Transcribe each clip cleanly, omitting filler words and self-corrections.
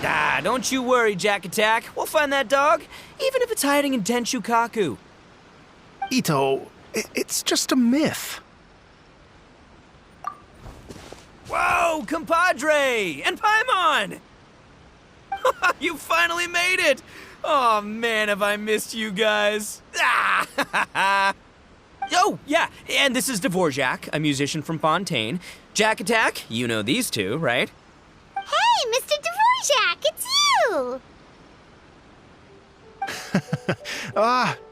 Ah, don't you worry, Jack Attack. We'll find that dog, even if it's hiding in Tenshukaku. Ito, it's just a myth. Whoa, compadre! And Paimon! You finally made it! Oh man, have I missed you guys. Ah! Oh, yeah, and this is Dvorak, a musician from Fontaine. Jack Attack, you know these two, right? Hey, Mr. Dvorak, it's you!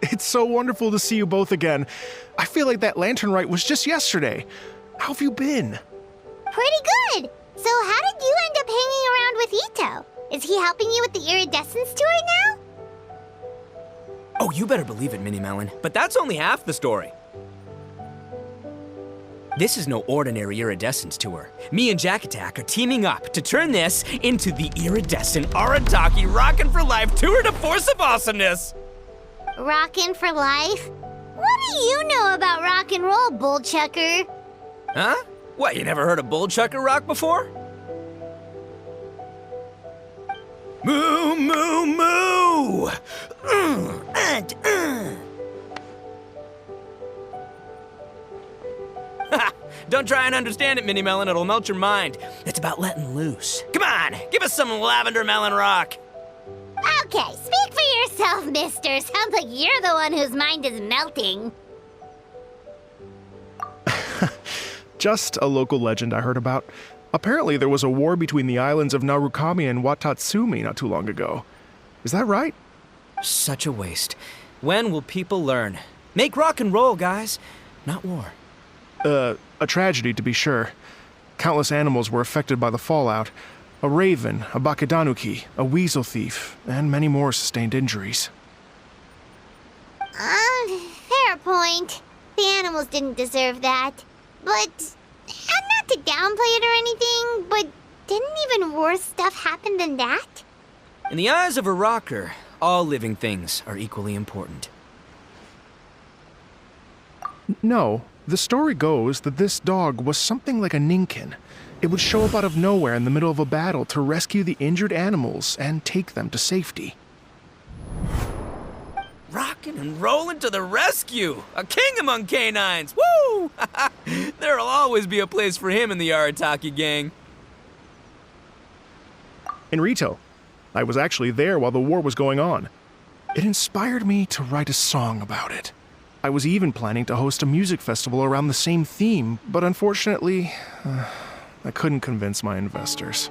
It's so wonderful to see you both again. I feel like that lantern rite was just yesterday. How have you been? Pretty good. So how did you end up hanging around with Ito? Is he helping you with the Iridescence tour now? Oh, you better believe it, Mini Melon. But that's only half the story. This is no ordinary Iridescence tour. Me and Jack Attack are teaming up to turn this into the Iridescent Arataki Rockin for Life Tour de Force of Awesomeness! Rockin' for life? What do you know about rock and roll, bullchucker? Huh? What, you never heard of bullchucker rock before? Moo, moo, moo! Don't try and understand it, Mini Melon, it'll melt your mind. It's about letting loose. Come on, give us some lavender melon rock. Okay, speak for yourself, mister. Sounds like you're the one whose mind is melting. Just a local legend I heard about. Apparently there was a war between the islands of Narukami and Watatsumi not too long ago. Is that right? Such a waste. When will people learn? Make rock and roll, guys, not war. A tragedy to be sure. Countless animals were affected by the fallout. A raven, a bakedanuki, a weasel thief, and many more sustained injuries. Fair point. The animals didn't deserve that. But, and not to downplay it or anything, but didn't even worse stuff happen than that? In the eyes of a rocker, all living things are equally important. No, the story goes that this dog was something like a ninkin. It would show up out of nowhere in the middle of a battle to rescue the injured animals and take them to safety. Rockin' and rollin' to the rescue! A king among canines! Woo! There'll always be a place for him in the Arataki gang. In Rito, I was actually there while the war was going on. It inspired me to write a song about it. I was even planning to host a music festival around the same theme, but unfortunately, I couldn't convince my investors.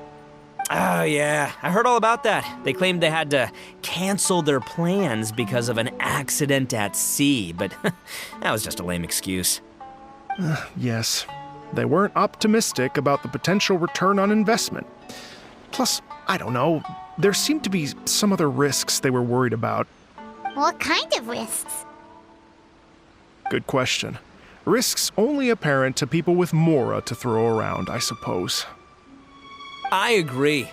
Oh yeah, I heard all about that. They claimed they had to cancel their plans because of an accident at sea, but that was just a lame excuse. Yes, they weren't optimistic about the potential return on investment. Plus, I don't know, there seemed to be some other risks they were worried about. What kind of risks? Good question. Risks only apparent to people with mora to throw around, I suppose. I agree.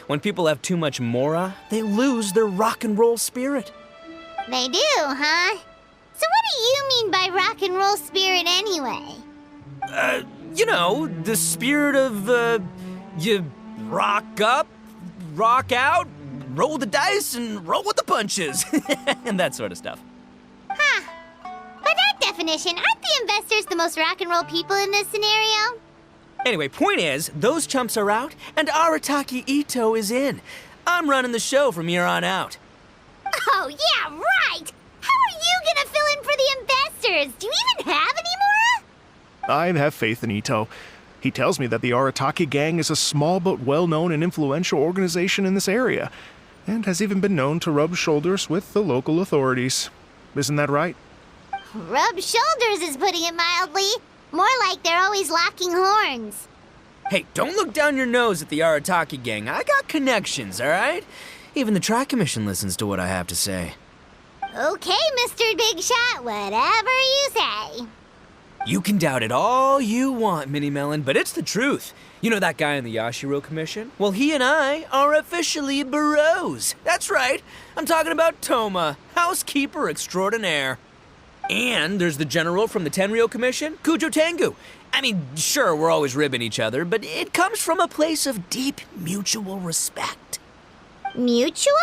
When people have too much mora, they lose their rock and roll spirit. They do, huh? So what do you mean by rock and roll spirit anyway? You know, the spirit of, you rock up, rock out, roll the dice, and roll with the punches. And that sort of stuff. Huh. By that definition, aren't the investors the most rock and roll people in this scenario? Anyway, point is, those chumps are out, and Arataki Ito is in. I'm running the show from here on out. Oh, yeah, right! How are you gonna fill in for the investors? Do you even have any more? I have faith in Ito. He tells me that the Arataki gang is a small but well-known and influential organization in this area, and has even been known to rub shoulders with the local authorities. Isn't that right? Rub shoulders is putting it mildly. More like they're always locking horns. Hey, don't look down your nose at the Arataki gang. I got connections, all right? Even the Tri-Commission listens to what I have to say. Okay, Mr. Big Shot, whatever you say. You can doubt it all you want, Mini Melon, but it's the truth. You know that guy in the Yashiro Commission? Well, he and I are officially bros. That's right. I'm talking about Toma, housekeeper extraordinaire. And there's the general from the Tenryo Commission, Kujo Tengu. I mean, sure, we're always ribbing each other, but it comes from a place of deep mutual respect. Mutual?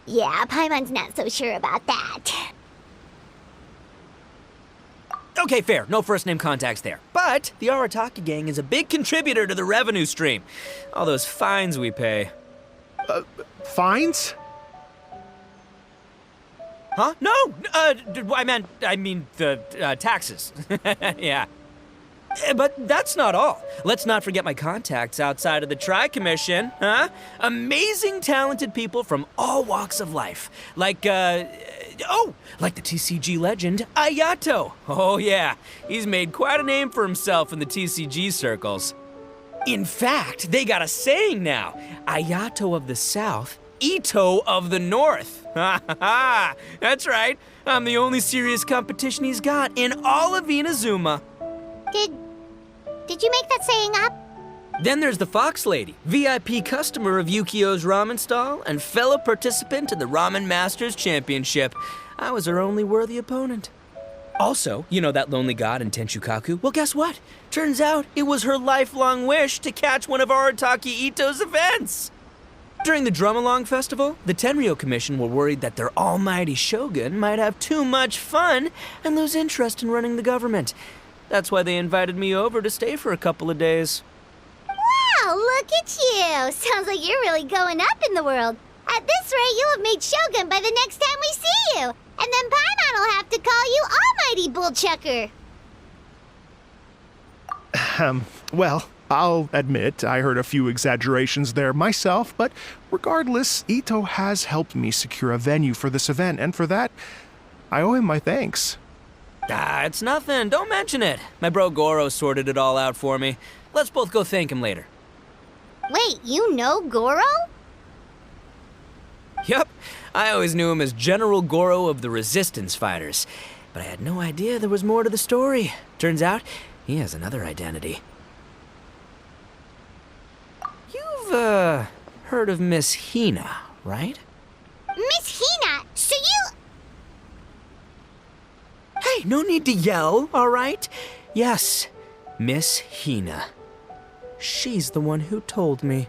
Yeah, Paimon's not so sure about that. Okay, fair. No first-name contacts there. But the Arataki gang is a big contributor to the revenue stream. All those fines we pay. Fines? Huh? No! I mean the taxes. Yeah. But that's not all. Let's not forget my contacts outside of the Tri-Commission, huh? Amazing, talented people from all walks of life. Like the TCG legend, Ayato. Oh yeah, he's made quite a name for himself in the TCG circles. In fact, they got a saying now. Ayato of the South, Ito of the North. Ha ha ha! That's right. I'm the only serious competition he's got in all of Inazuma. Did you make that saying up? Then there's the Fox Lady, VIP customer of Yukio's ramen stall and fellow participant in the Ramen Masters Championship. I was her only worthy opponent. Also, you know that lonely god in Tenshukaku? Well, guess what? Turns out it was her lifelong wish to catch one of Arataki Ito's events. During the Drum-Along Festival, the Tenryou Commission were worried that their almighty shogun might have too much fun and lose interest in running the government. That's why they invited me over to stay for a couple of days. Wow, look at you! Sounds like you're really going up in the world. At this rate, you'll have made Shogun by the next time we see you. And then Paimon will have to call you Almighty Bullchucker. Well, I'll admit I heard a few exaggerations there myself, but regardless, Ito has helped me secure a venue for this event, and for that, I owe him my thanks. It's nothing. Don't mention it. My bro Goro sorted it all out for me. Let's both go thank him later. Wait, you know Goro? Yep. I always knew him as General Goro of the Resistance Fighters. But I had no idea there was more to the story. Turns out, he has another identity. You've, heard of Miss Hina, right? Miss Hina, so you... Hey, no need to yell, all right? Yes, Miss Hina. She's the one who told me.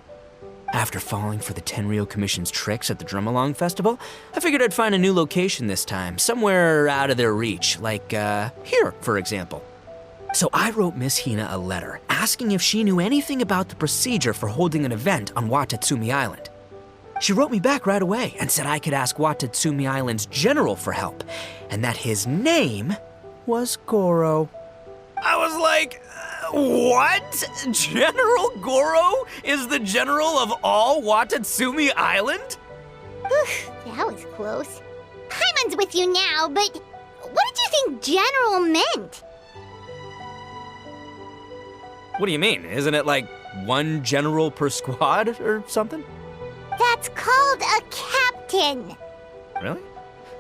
After falling for the Tenryou Commission's tricks at the Drum-Along Festival, I figured I'd find a new location this time, somewhere out of their reach, like, here, for example. So I wrote Miss Hina a letter, asking if she knew anything about the procedure for holding an event on Watatsumi Island. She wrote me back right away and said I could ask Watatsumi Island's general for help, and that his name was Goro. I was like, what? General Goro is the general of all Watatsumi Island? That was close. Paimon's with you now, but what did you think general meant? What do you mean? Isn't it like one general per squad or something? That's called a captain. Really?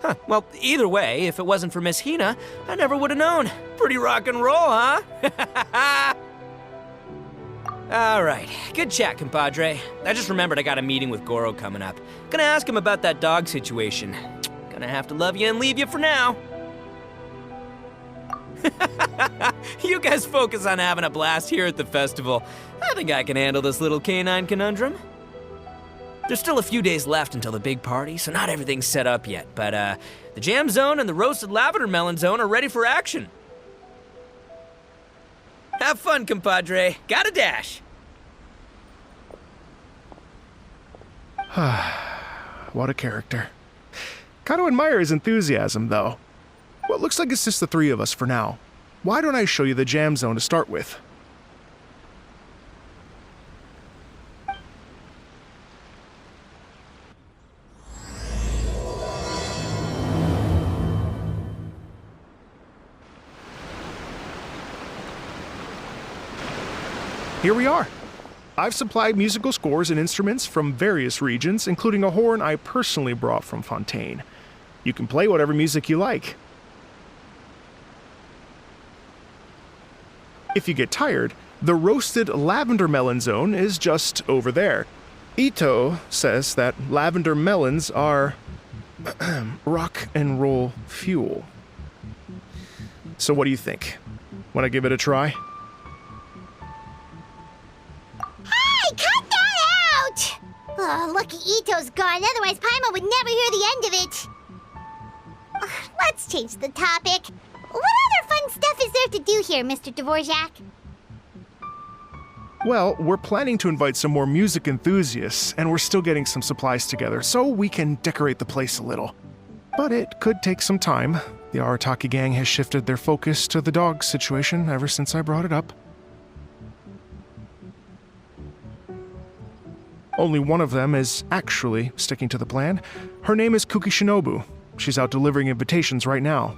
Huh. Well, either way, if it wasn't for Miss Hina, I never would have known. Pretty rock and roll, huh? All right. Good chat, compadre. I just remembered I got a meeting with Goro coming up. Gonna ask him about that dog situation. Gonna have to love you and leave you for now. You guys focus on having a blast here at the festival. I think I can handle this little canine conundrum. There's still a few days left until the big party, so not everything's set up yet, but the jam zone and the roasted lavender melon zone are ready for action. Have fun, compadre. Gotta dash. What a character. Kind of admire his enthusiasm, though. Well, it looks like it's just the three of us for now. Why don't I show you the jam zone to start with? Here we are. I've supplied musical scores and instruments from various regions, including a horn I personally brought from Fontaine. You can play whatever music you like. If you get tired, the roasted lavender melon zone is just over there. Ito says that lavender melons are rock and roll fuel. So what do you think? Want to give it a try? Hey, cut that out! Oh, lucky Ito's gone, otherwise Paimon would never hear the end of it. Ugh, let's change the topic. What other fun stuff is there to do here, Mr. Dvorak? Well, we're planning to invite some more music enthusiasts, and we're still getting some supplies together so we can decorate the place a little. But it could take some time. The Arataki gang has shifted their focus to the dog situation ever since I brought it up. Only one of them is actually sticking to the plan. Her name is Kuki Shinobu. She's out delivering invitations right now.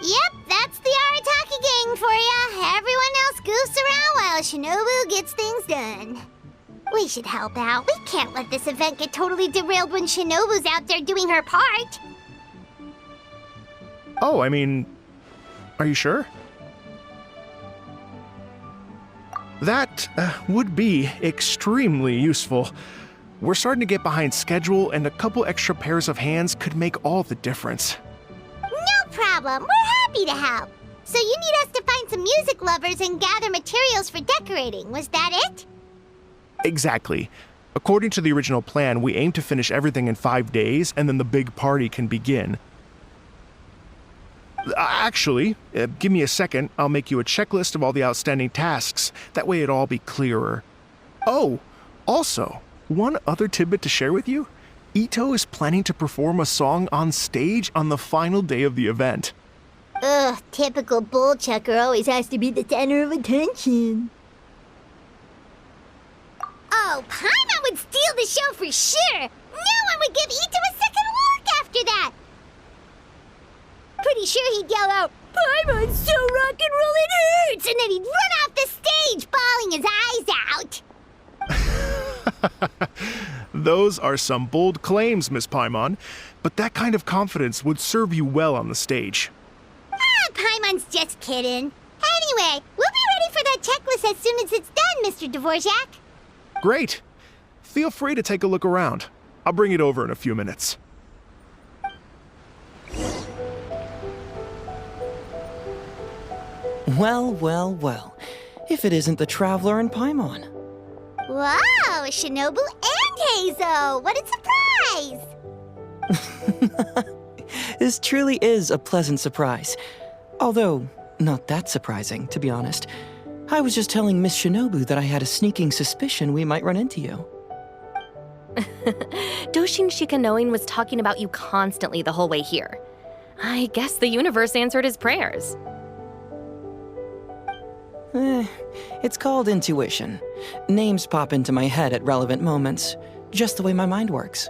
Yep, that's the Arataki gang for ya. Everyone else goofs around while Shinobu gets things done. We should help out. We can't let this event get totally derailed when Shinobu's out there doing her part. Oh, I mean, are you sure? That would be extremely useful. We're starting to get behind schedule, and a couple extra pairs of hands could make all the difference. No problem. We're happy to help. So you need us to find some music lovers and gather materials for decorating. Was that it? Exactly. According to the original plan, we aim to finish everything in 5 days, and then the big party can begin. Actually, give me a second. I'll make you a checklist of all the outstanding tasks. That way it'll all be clearer. Oh, also, one other tidbit to share with you. Ito is planning to perform a song on stage on the final day of the event. Ugh, typical bull chucker always has to be the center of attention. Oh, Paimon would steal the show for sure. No one would give Ito a second look after that. Pretty sure he'd yell out, "Paimon's so rock and roll it hurts!" And then he'd run off the stage, bawling his eyes out. Those are some bold claims, Miss Paimon, but that kind of confidence would serve you well on the stage. Ah, Paimon's just kidding. Anyway, we'll be ready for that checklist as soon as it's done, Mr. Dvorak. Great. Feel free to take a look around. I'll bring it over in a few minutes. Well, well, well. If it isn't the Traveler and Paimon. Wow, Shinobu and Heizo! What a surprise! This truly is a pleasant surprise. Although, not that surprising, to be honest. I was just telling Miss Shinobu that I had a sneaking suspicion we might run into you. Doshin Shikanoin was talking about you constantly the whole way here. I guess the universe answered his prayers. It's called intuition. Names pop into my head at relevant moments, just the way my mind works.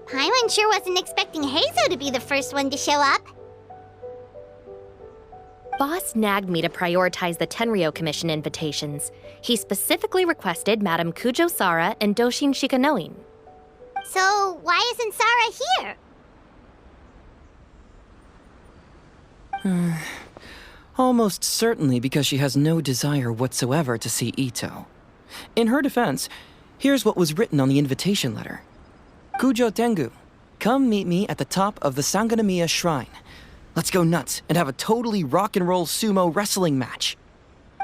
Paimon sure wasn't expecting Heizo to be the first one to show up. Boss nagged me to prioritize the Tenryo Commission invitations. He specifically requested Madame Kujo Sara and Doshin Shikanoin. So, why isn't Sara here? Almost certainly because she has no desire whatsoever to see Ito. In her defense, here's what was written on the invitation letter. Kujo Tengu, come meet me at the top of the Sanganamiya Shrine. Let's go nuts and have a totally rock and roll sumo wrestling match.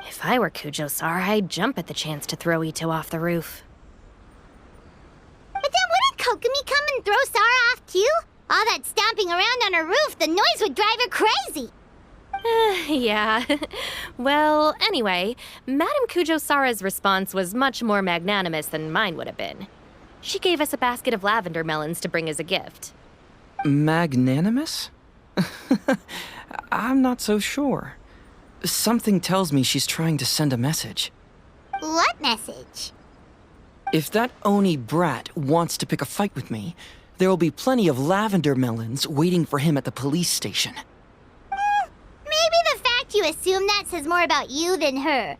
If I were Kujo Sara, I'd jump at the chance to throw Ito off the roof. But then wouldn't Kokomi come and throw Sara off too? All that stomping around on her roof, the noise would drive her crazy. Yeah. Well, anyway, Madame Kujo Sara's response was much more magnanimous than mine would have been. She gave us a basket of lavender melons to bring as a gift. Magnanimous? I'm not so sure. Something tells me she's trying to send a message. What message? If that Oni brat wants to pick a fight with me, there will be plenty of lavender melons waiting for him at the police station. Maybe the fact you assume that says more about you than her.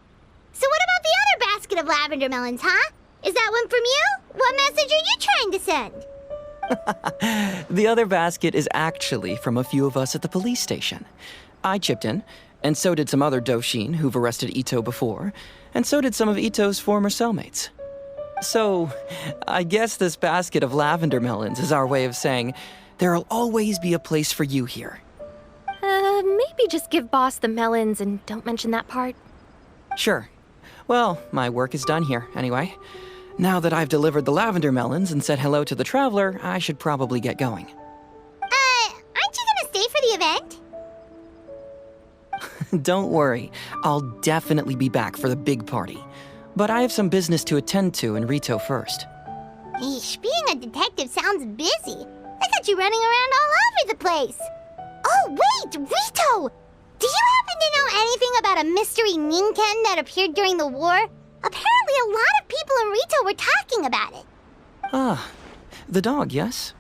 So what about the other basket of lavender melons, huh? Is that one from you? What message are you trying to send? The other basket is actually from a few of us at the police station. I chipped in, and so did some other Doshin who've arrested Ito before, and so did some of Ito's former cellmates. So, I guess this basket of lavender melons is our way of saying, there'll always be a place for you here. Maybe just give Boss the melons and don't mention that part. Sure. Well, my work is done here, anyway. Now that I've delivered the lavender melons and said hello to the traveler, I should probably get going. Aren't you gonna stay for the event? Don't worry, I'll definitely be back for the big party. But I have some business to attend to in Rito first. Eesh, being a detective sounds busy. I got you running around all over the place. Oh, wait, Rito! Do you happen to know anything about a mystery Ninken that appeared during the war? Apparently a lot of people in Rito were talking about it. Ah, the dog, yes?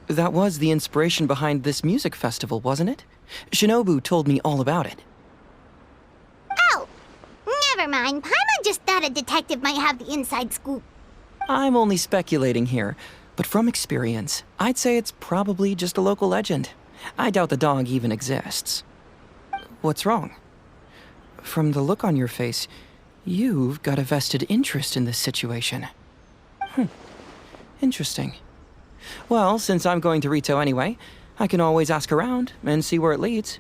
That was the inspiration behind this music festival, wasn't it? Shinobu told me all about it. Oh, never mind. Paimon just thought a detective might have the inside scoop. I'm only speculating here, but from experience, I'd say it's probably just a local legend. I doubt the dog even exists. What's wrong? From the look on your face, you've got a vested interest in this situation. Interesting. Well, since I'm going to Rito anyway, I can always ask around and see where it leads.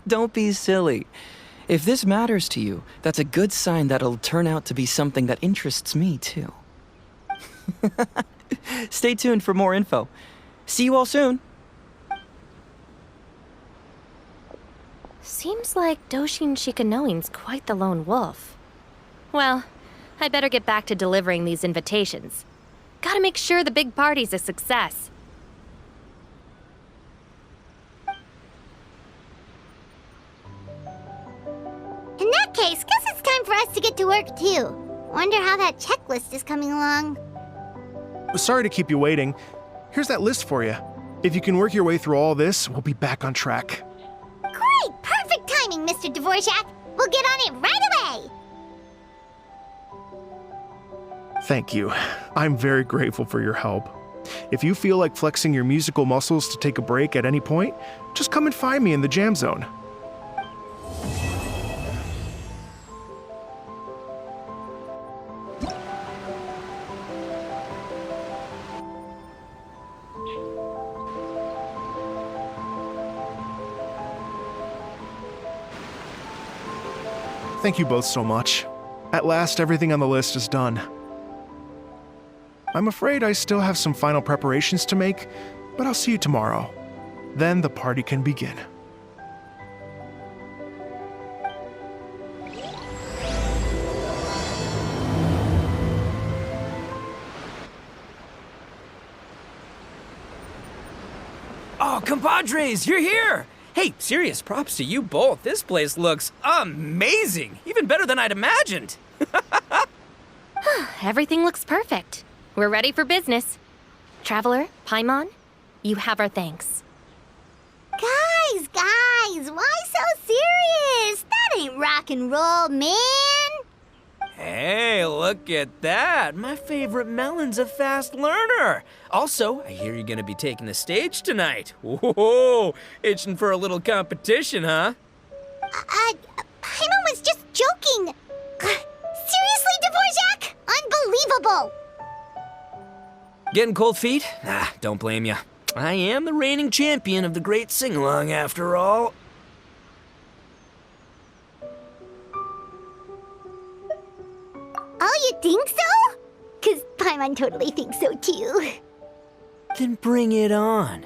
Don't be silly. If this matters to you, that's a good sign that it'll turn out to be something that interests me, too. Stay tuned for more info. See you all soon. Seems like Doshin Shikanoin's quite the lone wolf. Well, I better get back to delivering these invitations. Gotta make sure the big party's a success. In that case, guess it's time for us to get to work too. Wonder how that checklist is coming along. Sorry to keep you waiting. Here's that list for you. If you can work your way through all this, we'll be back on track. Great! Perfect timing, Mr. Dvorak! We'll get on it right away! Thank you. I'm very grateful for your help. If you feel like flexing your musical muscles to take a break at any point, just come and find me in the jam zone. Thank you both so much. At last, everything on the list is done. I'm afraid I still have some final preparations to make, but I'll see you tomorrow. Then the party can begin. Oh, compadres, you're here! Hey, serious props to you both. This place looks amazing! Even better than I'd imagined! Everything looks perfect. We're ready for business. Traveler, Paimon, you have our thanks. Guys, why so serious? That ain't rock and roll, man! Hey, look at that! My favorite melon's a fast learner! Also, I hear you're gonna be taking the stage tonight. Whoa! Itching for a little competition, huh? Paimon was just joking! Seriously, Dvorak? Unbelievable! Getting cold feet? Nah, don't blame ya. I am the reigning champion of the great sing-along, after all. Oh, you think so? 'Cause Paimon totally thinks so too. Then bring it on.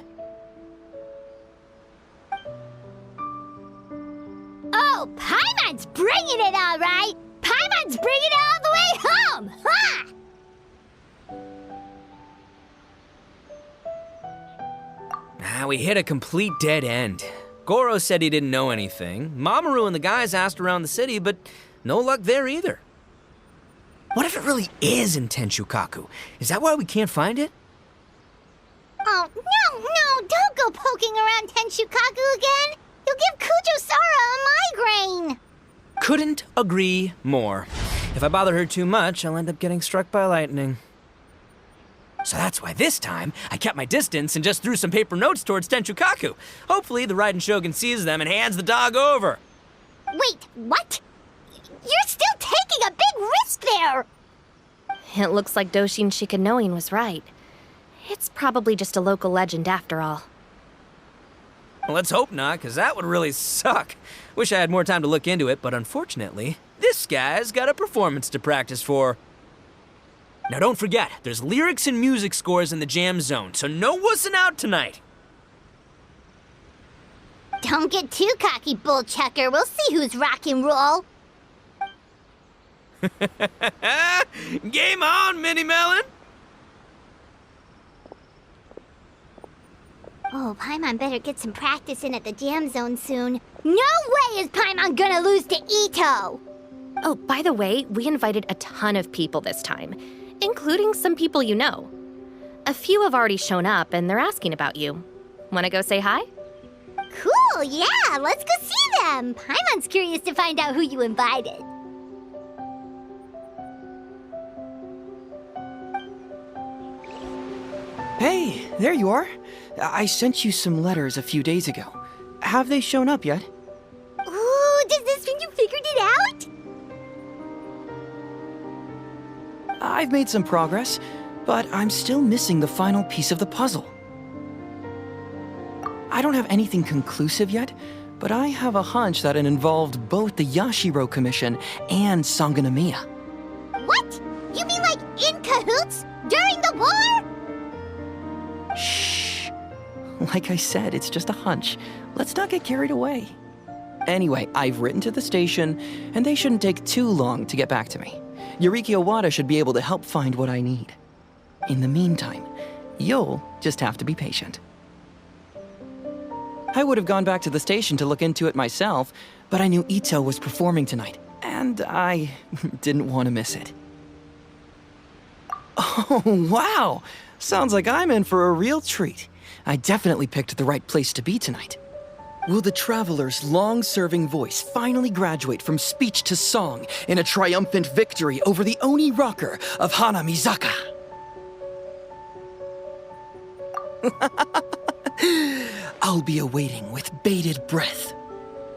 Oh, Paimon's bringing it all right! Paimon's bringing it all the way home! Ha! We hit a complete dead end. Goro said he didn't know anything. Mamoru and the guys asked around the city, but no luck there either. What if it really is in Tenshukaku? Is that why we can't find it? Oh, no, don't go poking around Tenshukaku again! You'll give Kujo-Sara a migraine! Couldn't agree more. If I bother her too much, I'll end up getting struck by lightning. So that's why this time, I kept my distance and just threw some paper notes towards Tenshukaku. Hopefully, the Raiden Shogun sees them and hands the dog over. Wait, what? You're still taking a big risk there! It looks like Doshin Shikanoin was right. It's probably just a local legend after all. Well, let's hope not, because that would really suck. Wish I had more time to look into it, but unfortunately, This guy's got a performance to practice for. Now don't forget, there's lyrics and music scores in the jam zone, so no wussing out tonight. Don't get too cocky, bullchucker. We'll see who's rock and roll. Game on, Mini Melon! Oh, Paimon better get some practice in at the jam zone soon. No way is Paimon gonna lose to Ito! Oh, by the way, we invited a ton of people this time, including some people you know. A few have already shown up and they're asking about you. Wanna go say hi? Cool, yeah, let's go see them. Paimon's curious to find out who you invited. Hey, there you are. I sent you some letters a few days ago. Have they shown up yet? Ooh, does this mean you figured it out? I've made some progress, but I'm still missing the final piece of the puzzle. I don't have anything conclusive yet, but I have a hunch that it involved both the Yashiro Commission and Sangonomiya. What? You mean like in cahoots? During the war? Shh. Like I said, it's just a hunch. Let's not get carried away. Anyway, I've written to the station, and they shouldn't take too long to get back to me. Yuriki Owada should be able to help find what I need. In the meantime, you'll just have to be patient. I would have gone back to the station to look into it myself, but I knew Ito was performing tonight, and I didn't want to miss it. Oh, wow! Sounds like I'm in for a real treat. I definitely picked the right place to be tonight. Will the Traveler's long-serving voice finally graduate from speech to song in a triumphant victory over the Oni rocker of Hanamizaka? I'll be awaiting with bated breath.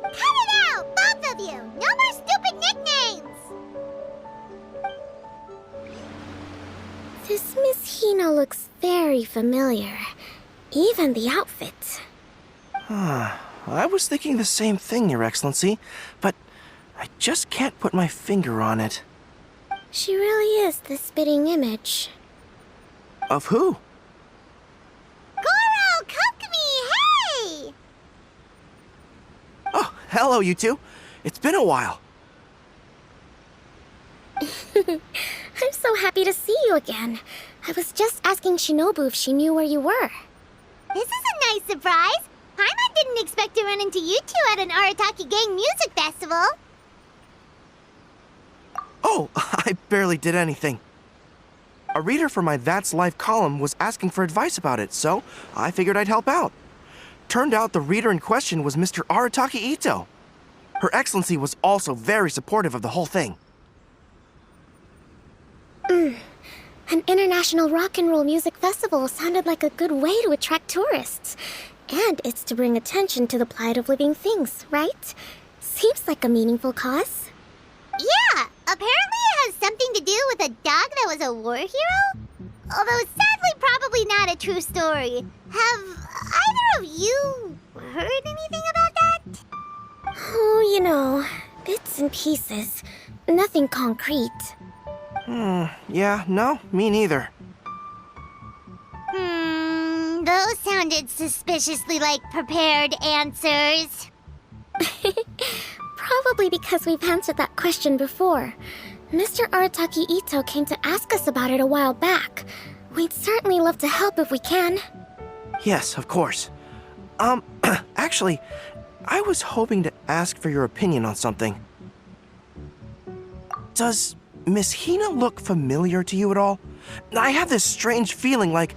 Cut it out, both of you! No more stupid nicknames! This Miss Hina looks very familiar. Even the outfit. I was thinking the same thing, Your Excellency, but I just can't put my finger on it. She really is the spitting image. Of who? Goro, Kokumi, hey! Oh, hello, you two. It's been a while. I'm so happy to see you again. I was just asking Shinobu if she knew where you were. This is a nice surprise. Paimon didn't expect to run into you two at an Arataki Gang music festival. Oh, I barely did anything. A reader for my That's Life column was asking for advice about it, so I figured I'd help out. Turned out the reader in question was Mr. Arataki Ito. Her Excellency was also very supportive of the whole thing. An international rock and roll music festival sounded like a good way to attract tourists. And it's to bring attention to the plight of living things, right? Seems like a meaningful cause. Yeah, apparently it has something to do with a dog that was a war hero? Although sadly probably not a true story. Have either of you heard anything about that? Oh, you know, bits and pieces. Nothing concrete. Yeah, no, me neither. Those sounded suspiciously like prepared answers. Probably because we've answered that question before. Mr. Arataki Ito came to ask us about it a while back. We'd certainly love to help if we can. Yes, of course. Actually, I was hoping to ask for your opinion on something. Does Miss Hina look familiar to you at all? I have this strange feeling like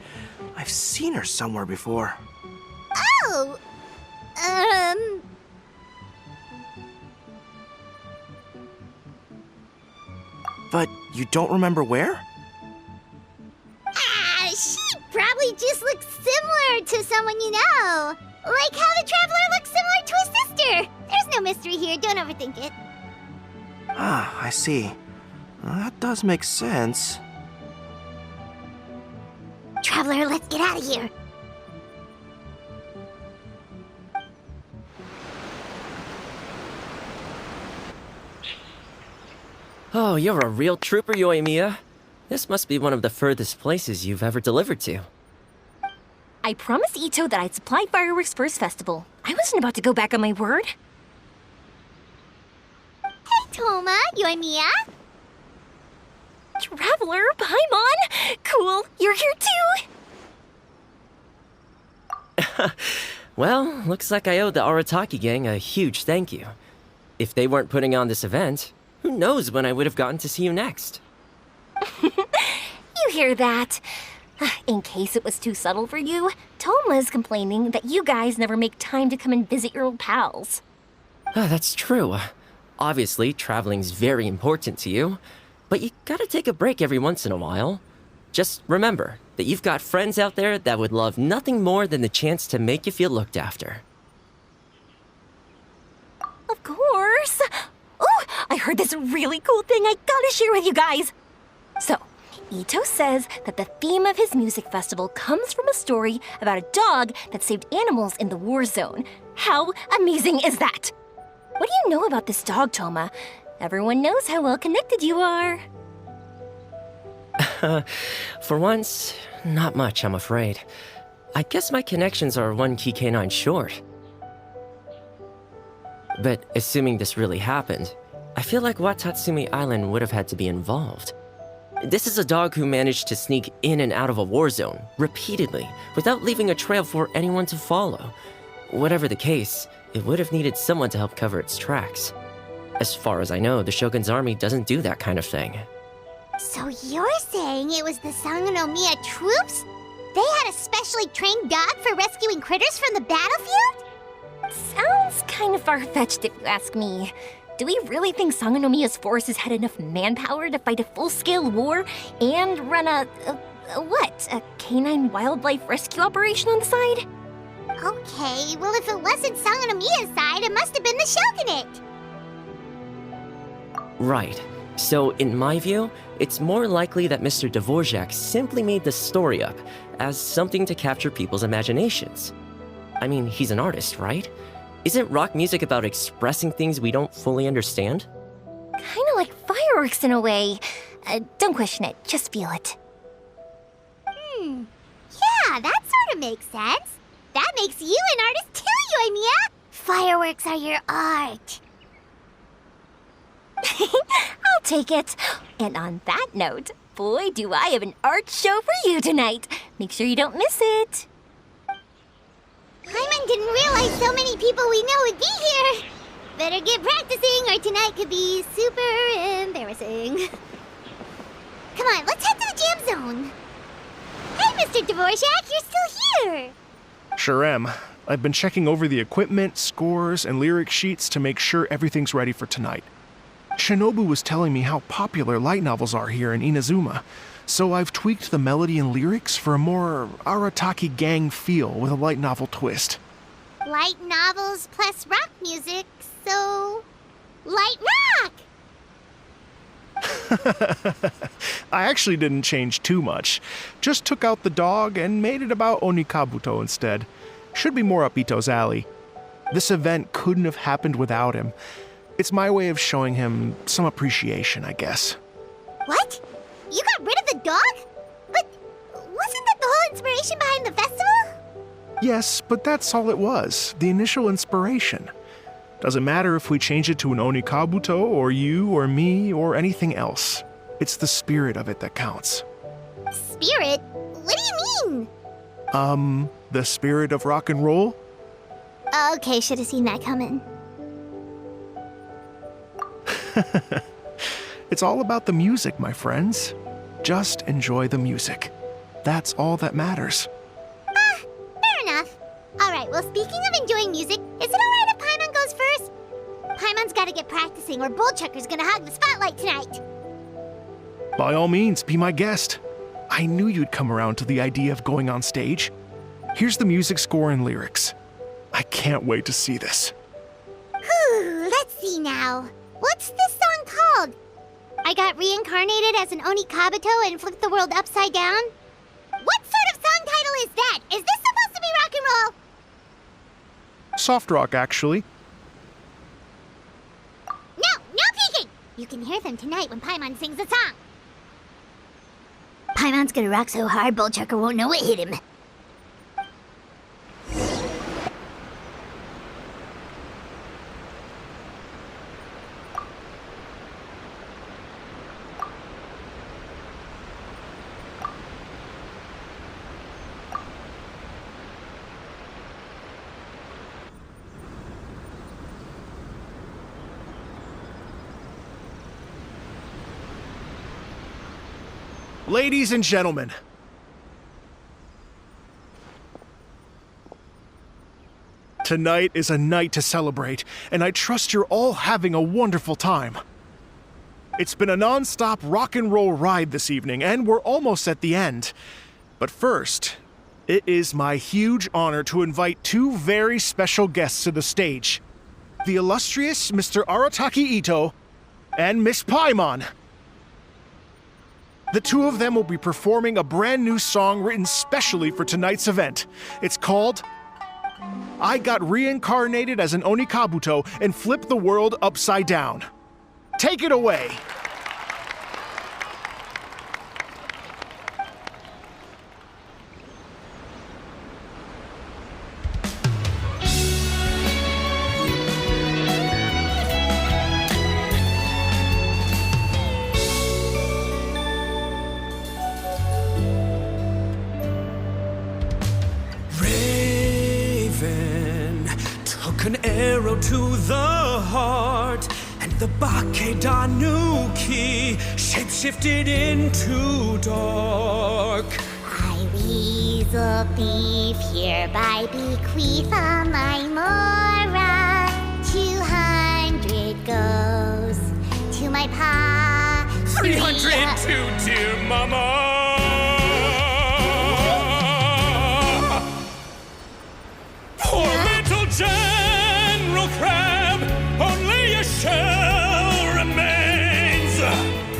I've seen her somewhere before. Oh! But you don't remember where? She probably just looks similar to someone you know. Like how the Traveler looks similar to his sister. There's no mystery here, don't overthink it. Ah, I see. That does make sense. Traveler, let's get out of here. Oh, you're a real trooper, Yoimiya. This must be one of the furthest places you've ever delivered to. I promised Ito that I'd supply fireworks for his festival. I wasn't about to go back on my word. Hey, Toma, Yoimiya. Traveler, Paimon! Cool, you're here too! Well, looks like I owe the Arataki gang a huge thank you. If they weren't putting on this event, who knows when I would have gotten to see you next. You hear that? In case it was too subtle for you, Toma's complaining that you guys never make time to come and visit your old pals. That's true. Obviously, traveling's very important to you, but you gotta take a break every once in a while. Just remember that you've got friends out there that would love nothing more than the chance to make you feel looked after. Of course! Oh, I heard this really cool thing I gotta share with you guys! So, Ito says that the theme of his music festival comes from a story about a dog that saved animals in the war zone. How amazing is that? What do you know about this dog, Toma? Everyone knows how well connected you are. For once, not much, I'm afraid. I guess my connections are one key canine short. But assuming this really happened, I feel like Watatsumi Island would have had to be involved. This is a dog who managed to sneak in and out of a war zone, repeatedly, without leaving a trail for anyone to follow. Whatever the case, it would have needed someone to help cover its tracks. As far as I know, the Shogun's army doesn't do that kind of thing. So you're saying it was the Sangonomiya troops? They had a specially trained dog for rescuing critters from the battlefield? Sounds kind of far-fetched if you ask me. Do we really think Sangonomiya's forces had enough manpower to fight a full-scale war and run a canine wildlife rescue operation on the side? Okay, well if it wasn't Sangonomiya's side, it must have been the Shogunate. Right. So, in my view, it's more likely that Mr. Dvorak simply made the story up as something to capture people's imaginations. I mean, he's an artist, right? Isn't rock music about expressing things we don't fully understand? Kinda like fireworks in a way. Don't question it, just feel it. Yeah, that sort of makes sense. That makes you an artist too, Yoimiya. Fireworks are your art. I'll take it. And on that note, boy, do I have an art show for you tonight. Make sure you don't miss it. Paimon didn't realize so many people we know would be here. Better get practicing or tonight could be super embarrassing. Come on, let's head to the jam zone. Hey, Mr. Dvorak, you're still here. Sure am. I've been checking over the equipment, scores, and lyric sheets to make sure everything's ready for tonight. Shinobu was telling me how popular light novels are here in Inazuma, so I've tweaked the melody and lyrics for a more Arataki gang feel with a light novel twist. Light novels plus rock music, so... light rock! I actually didn't change too much. Just took out the dog and made it about Onikabuto instead. Should be more up Ito's alley. This event couldn't have happened without him. It's my way of showing him some appreciation, I guess. What? You got rid of the dog? But wasn't that the whole inspiration behind the festival? Yes, but that's all it was. The initial inspiration. Doesn't matter if we change it to an Onikabuto, or you, or me, or anything else. It's the spirit of it that counts. Spirit? What do you mean? The spirit of rock and roll? Okay, should have seen that coming. It's all about the music, my friends. Just enjoy the music. That's all that matters. Fair enough. Alright, well speaking of enjoying music, is it alright if Paimon goes first? Paimon's gotta get practicing or Bullchucker's gonna hog the spotlight tonight. By all means, be my guest. I knew you'd come around to the idea of going on stage. Here's the music score and lyrics. I can't wait to see this. Whew, let's see now. What's this song called? I got reincarnated as an Onikabuto and flipped the world upside down? What sort of song title is that? Is this supposed to be rock and roll? Soft rock, actually. No peeking! You can hear them tonight when Paimon sings the song. Paimon's gonna rock so hard, Bullchucker won't know what hit him. Ladies and gentlemen, tonight is a night to celebrate, and I trust you're all having a wonderful time. It's been a non-stop rock and roll ride this evening, and we're almost at the end. But first, it is my huge honor to invite two very special guests to the stage. The illustrious Mr. Arataki Ito and Miss Paimon. The two of them will be performing a brand new song written specially for tonight's event. It's called I Got Reincarnated as an Onikabuto and Flipped the World Upside Down. Take it away! An arrow to the heart, and the Bakedanuki shapeshifted into dark. I, weasel thief, hereby bequeath all my mora. 200 goes to my pa. 300 to dear mama. Poor little General Crab, only a shell remains.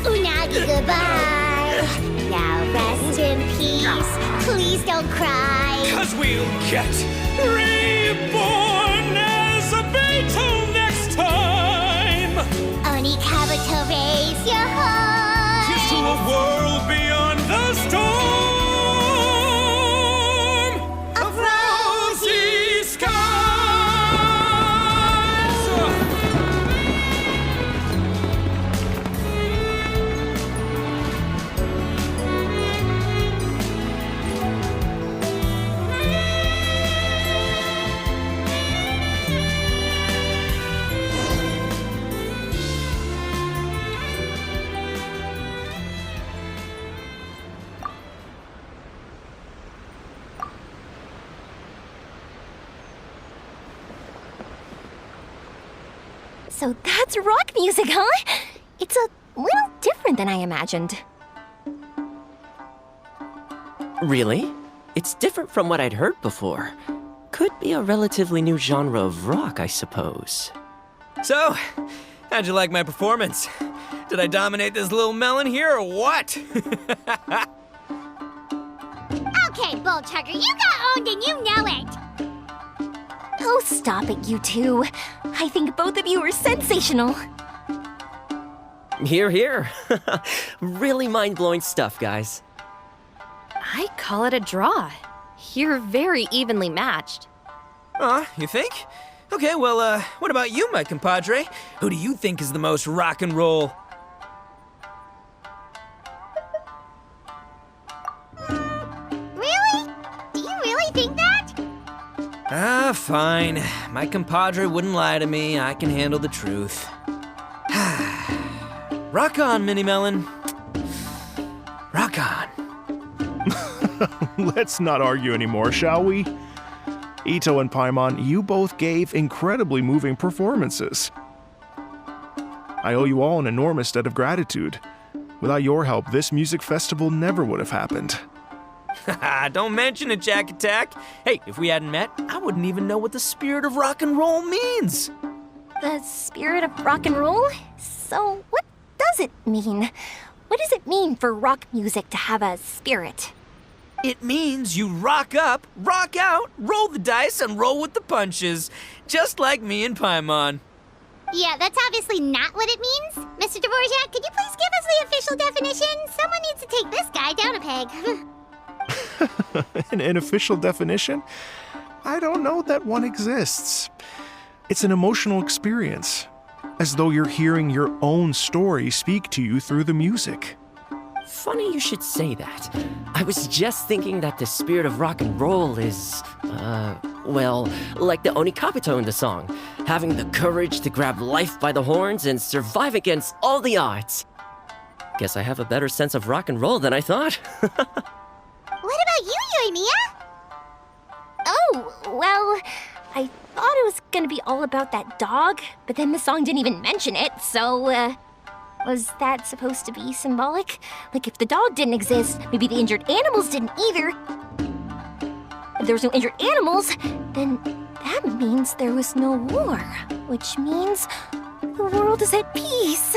Unagi, goodbye. Now rest in peace. Please don't cry. 'Cause we'll get reborn as a beetle next time. Onikabuto, raise your heart. Here's to a world beyond the storm of rosy skies. So that's rock music, huh? It's a little different than I imagined. Really? It's different from what I'd heard before. Could be a relatively new genre of rock, I suppose. So, how'd you like my performance? Did I dominate this little melon here or what? Okay, Bullchucker, you got owned and you know it. Oh, stop it, you two. I think both of you are sensational. Hear, hear. Really mind-blowing stuff, guys. I call it a draw. You're very evenly matched. You think? Okay, well, what about you, my compadre? Who do you think is the most rock and roll? Really? Do you really think that? Fine. My compadre wouldn't lie to me. I can handle the truth. Rock on, Mini Melon. Rock on. Let's not argue anymore, shall we? Ito and Paimon, you both gave incredibly moving performances. I owe you all an enormous debt of gratitude. Without your help, this music festival never would have happened. Don't mention it, Jack Attack. Hey, if we hadn't met, I wouldn't even know what the spirit of rock and roll means. The spirit of rock and roll? So what does it mean? What does it mean for rock music to have a spirit? It means you rock up, rock out, roll the dice, and roll with the punches. Just like me and Paimon. Yeah, that's obviously not what it means. Mr. Dvorak, could you please give us the official definition? Someone needs to take this guy down a peg. An official definition? I don't know that one exists. It's an emotional experience, as though you're hearing your own story speak to you through the music. Funny you should say that. I was just thinking that the spirit of rock and roll is, well, like the Onikapito in the song, having the courage to grab life by the horns and survive against all the odds. Guess I have a better sense of rock and roll than I thought. What about you, Yoimiya? Oh, well, I thought it was gonna be all about that dog, but then the song didn't even mention it, so, was that supposed to be symbolic? Like, if the dog didn't exist, maybe the injured animals didn't either. If there was no injured animals, then that means there was no war, which means the world is at peace.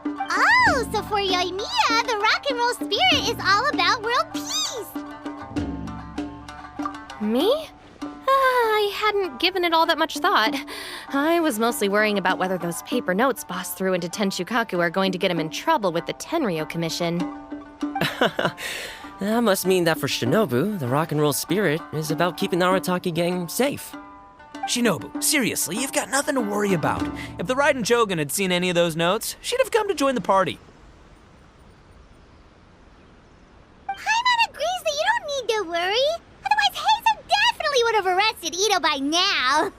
Oh, so for Yoimiya, the rock and roll spirit is all about world peace. Me? I hadn't given it all that much thought. I was mostly worrying about whether those paper notes Boss threw into Tenshukaku are going to get him in trouble with the Tenryo Commission. That must mean that for Shinobu, the rock and roll spirit is about keeping the Arataki gang safe. Shinobu, seriously, you've got nothing to worry about. If the Raiden Shogun had seen any of those notes, she'd have come to join the party. Paimon agrees that you don't need to worry. Otherwise, Heizo definitely would have arrested Ito by now.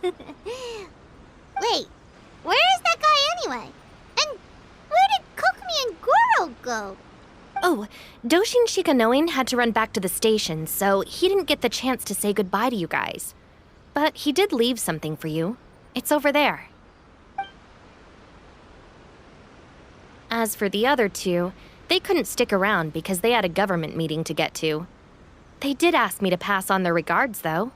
Wait, where is that guy anyway? And where did Kokumi and Goro go? Oh, Doshin Shikanoin had to run back to the station, so he didn't get the chance to say goodbye to you guys. But he did leave something for you. It's over there. As for the other two, they couldn't stick around because they had a government meeting to get to. They did ask me to pass on their regards, though.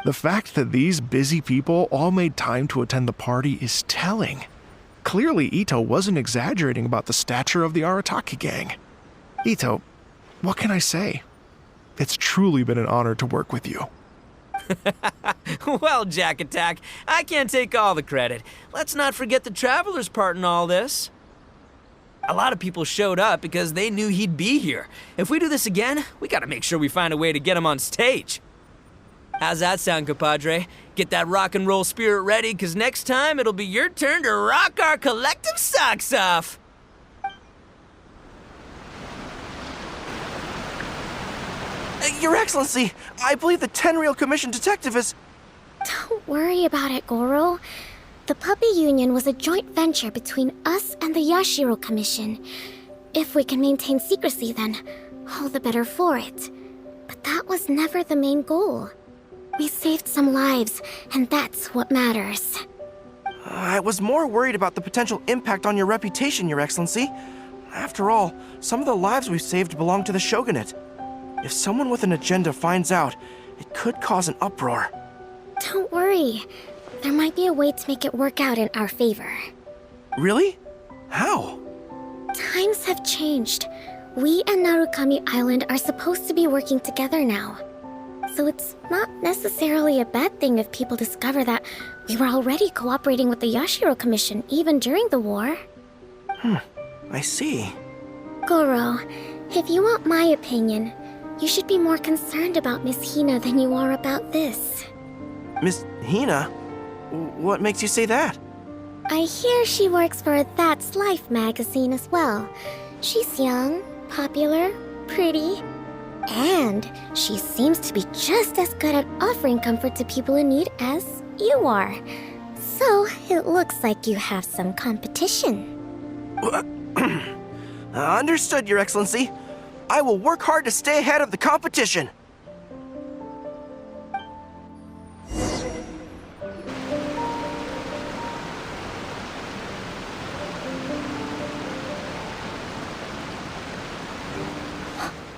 The fact that these busy people all made time to attend the party is telling. Clearly, Ito wasn't exaggerating about the stature of the Arataki gang. Ito, what can I say? It's truly been an honor to work with you. Well, Jack Attack, I can't take all the credit. Let's not forget the Traveler's part in all this. A lot of people showed up because they knew he'd be here. If we do this again, we gotta make sure we find a way to get him on stage. How's that sound, compadre? Get that rock and roll spirit ready, because next time it'll be your turn to rock our collective socks off. Your Excellency, I believe the Tenryo Commission detective is... Don't worry about it, Goro. The puppy union was a joint venture between us and the Yashiro Commission. If we can maintain secrecy, then all the better for it. But that was never the main goal. We saved some lives, and that's what matters. I was more worried about the potential impact on your reputation, Your Excellency. After all, some of the lives we've saved belong to the Shogunate. If someone with an agenda finds out, it could cause an uproar. Don't worry. There might be a way to make it work out in our favor. Really? How? Times have changed. We and Narukami Island are supposed to be working together now. So it's not necessarily a bad thing if people discover that we were already cooperating with the Yashiro Commission even during the war. I see. Goro, if you want my opinion, you should be more concerned about Miss Hina than you are about this. Miss Hina? What makes you say that? I hear she works for That's Life magazine as well. She's young, popular, pretty, and she seems to be just as good at offering comfort to people in need as you are. So it looks like you have some competition. Understood, Your Excellency. I will work hard to stay ahead of the competition.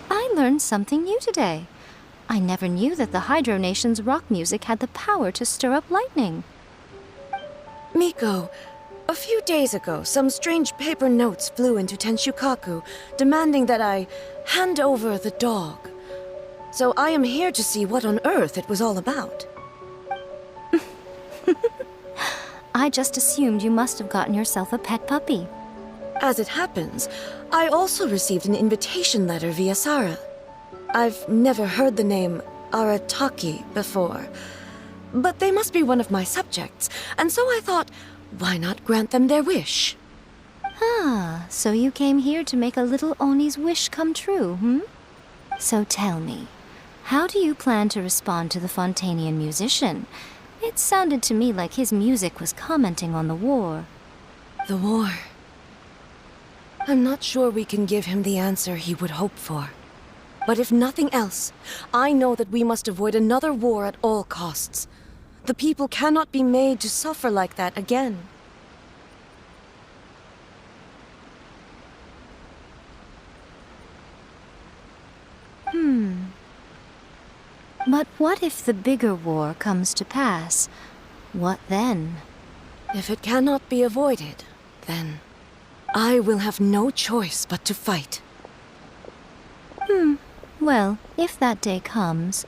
I learned something new today. I never knew that the Hydro Nation's rock music had the power to stir up lightning. Miko, a few days ago, some strange paper notes flew into Tenshukaku, demanding that I hand over the dog. So I am here to see what on earth it was all about. I just assumed you must have gotten yourself a pet puppy. As it happens, I also received an invitation letter via Sarah. I've never heard the name Arataki before, but they must be one of my subjects, and so I thought, why not grant them their wish? Ah, so you came here to make a little Oni's wish come true, hmm? So tell me, how do you plan to respond to the Fontanian musician? It sounded to me like his music was commenting on the war. The war. I'm not sure we can give him the answer he would hope for. But if nothing else, I know that we must avoid another war at all costs. The people cannot be made to suffer like that again. But what if the bigger war comes to pass? What then? If it cannot be avoided, then I will have no choice but to fight. Well, if that day comes,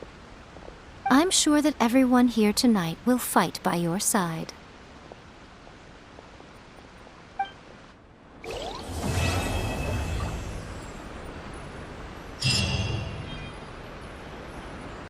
I'm sure that everyone here tonight will fight by your side.